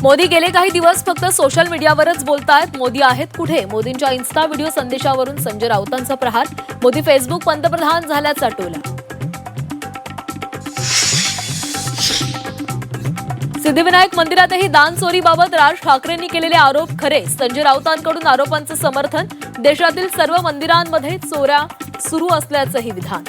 मोदी गेले काही दिवस फक्त सोशल मीडियावरच बोलतायत. मोदी आहेत कुठे? मोदींच्या इन्स्टा व्हिडिओ संदेशावरून संजय राऊतांचा प्रहार. मोदी फेसबुक पंतप्रधान झाल्याचा टोला. सिद्धिविनायक मंदिरातही दान चोरीबाबत राज ठाकरेंनी केलेले आरोप खरे. संजय राऊतांकडून आरोपांचं समर्थन. देशातील सर्व मंदिरांमध्ये चोऱ्या सुरू असल्याचंही विधान.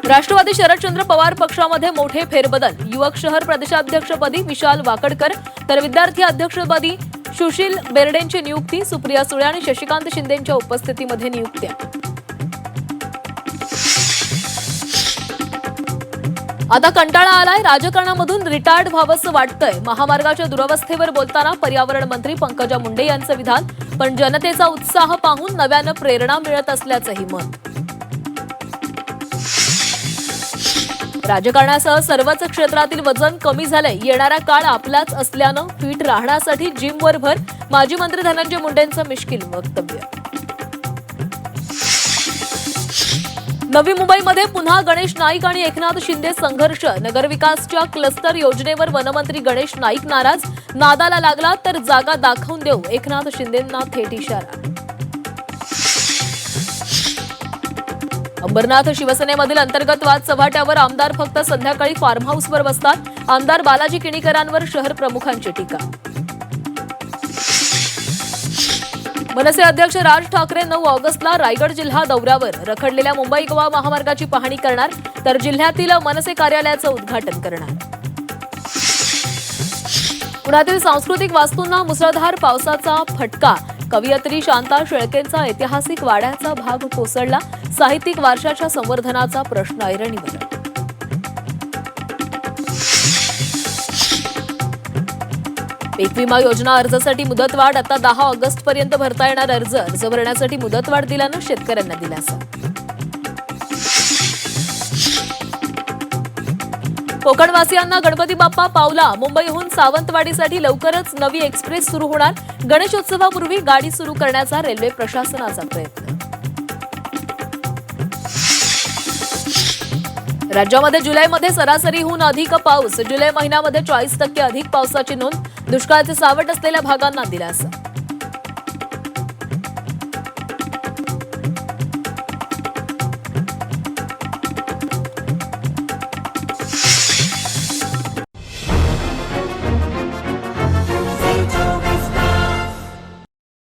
राष्ट्रवादी शरदचंद्र पवार पक्षामध्ये मोठे फेरबदल. युवक शहर प्रदेशाध्यक्षपदी विशाल वाकडकर तर विद्यार्थी अध्यक्षपदी सुशील बेर्डेंची नियुक्ती. सुप्रिया सुळे आणि शशिकांत शिंदेंच्या उपस्थितीमध्ये नियुक्त्या. आता कंटाळा आलाय. राजकारणामधून रिटायर्ड व्हावंसं वाटतंय. महामार्गाच्या दुरवस्थेवर बोलताना पर्यावरण मंत्री पंकजा मुंडे यांचं विधान. पण जनतेचा उत्साह पाहून नव्यानं प्रेरणा मिळत असल्याचंही मत. राजकारणासह सर्वच क्षेत्रातील वजन कमी झालंय. येणारा काळ आपलाच असल्यानं फिट राहण्यासाठी जिमवर भर. माजी मंत्री धनंजय मुंडेंचं मिश्किल वक्तव्य. नवी मुंबईमध्ये पुन्हा गणेश नाईक आणि एकनाथ शिंदे संघर्ष. नगरविकासच्या क्लस्टर योजनेवर वनमंत्री गणेश नाईक नाराज. नादाला लागला तर जागा दाखवून देऊ. एकनाथ शिंदेंना थेट इशारा. अंबरनाथ शिवसेनेमधील अंतर्गत वाद चव्हाट्यावर. आमदार फक्त संध्याकाळी फार्म हाऊसवर बसतात. आमदार बालाजी किणीकरांवर शहर प्रमुखांची टीका. मनसे अध्यक्ष राज ठाकरे 9 ऑगस्टला रायगड जिल्हा दौऱ्यावर. रखडलेल्या मुंबई गोवा महामार्गाची पाहणी करणार तर जिल्ह्यातील मनसे कार्यालयाचं उद्घाटन करणार. पुण्यातील सांस्कृतिक वास्तूंना मुसळधार पावसाचा फटका. कवयित्री शांता शेळकेंचा ऐतिहासिक वाड्याचा भाग कोसळला. साहित्यिक वारशाच्या संवर्धनाचा प्रश्न ऐरणीवर. पीक विमा योजना अर्जासाठी मुदतवाढ. आता 10 ऑगस्टपर्यंत भरता येणार अर्ज. अर्ज भरण्यासाठी मुदतवाढ दिल्यानं शेतकऱ्यांना दिलासा. कोकणवासियांना गणपती बाप्पा पावला. मुंबईहून सावंतवाडीसाठी लवकरच नवी एक्सप्रेस सुरू होणार. गणेशोत्सवापूर्वी गाडी सुरू करण्याचा रेल्वे प्रशासनाचा प्रयत्न. राज्यामध्ये जुलैमध्ये सरासरीहून अधिक पाऊस. जुलै महिन्यामध्ये 40% अधिक पावसाची नोंद. दुष्काळाचे सावट असलेल्या भागांना दिलासा.